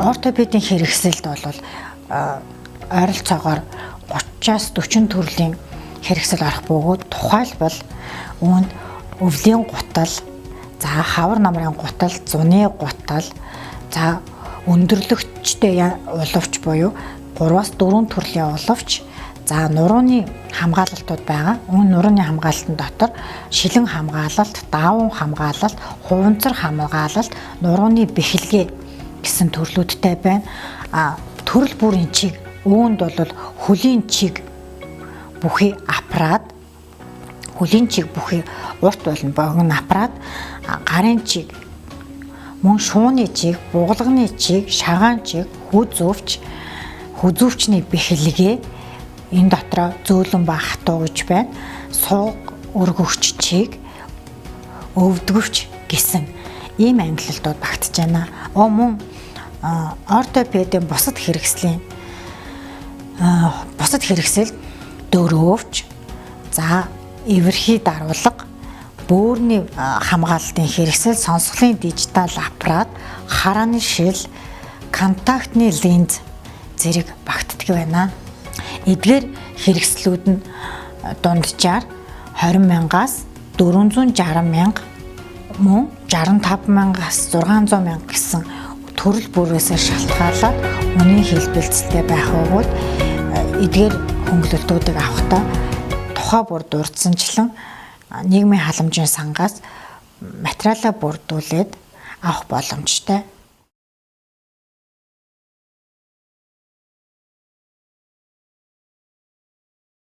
Ортопедийн хэрэгсэлд бол ойролцоогоор 30-аас 40 төрлийн хэрэгсэл орох бөгөөд тухайлбал үүнд өвлийн гутал, за хавар намрын гутал, зуны гутал, за өндөрлөгчтэй уловч буюу 3-аас 4 төрлийн уловч, за нурууны хамгаалалтууд байгаа. Үүн нурууны хамгаалалтын дотор шилэн хамгаалалт, даавн хамгаалалт, хуванцар хамгаалалт, нурууны бэхэлгээ гэсэн төрлүүдтэй байна. Төрөл бүрийн чиг үүнд бол хөлийн чиг бүхий аппарат, хөлийн чиг бүхий урт болон богино аппарат, гарын чиг, мөн шууны чиг, бугалганы чиг, шагаан чиг, хүзүүвчний бэхэлгээ, энэ дотроо зөөлөн ба хатуу гэж байна. Сууг өргөгч чиг, өвдгөвч гэсэн ийм ангиллалтууд багтж байна. Мөн ортопедийн бусад хэрэгсэл дөрөвч, за эвэрхий даруулга, бөөрийн хамгаалалтын хэрэгсэл, сонсголын дижитал аппарат, харааны шил, контактны линз зэрэг багтдаг байна. Эдгээр хэрэгслүүд нь дунджаар 20,000-аас 460,000, мөн 65,000-аас 600,000 гэсэн төрөл бүрээс шалтгаалаад үнийн хэлбэлцэлтэй байх бөгөөд эдгээр хөнгөлөлтүүдийг авахдаа тухай бүр дурдсанчлан нийгмийн халамжийн сангаас материалаа бүрдүүлээд авах боломжтой.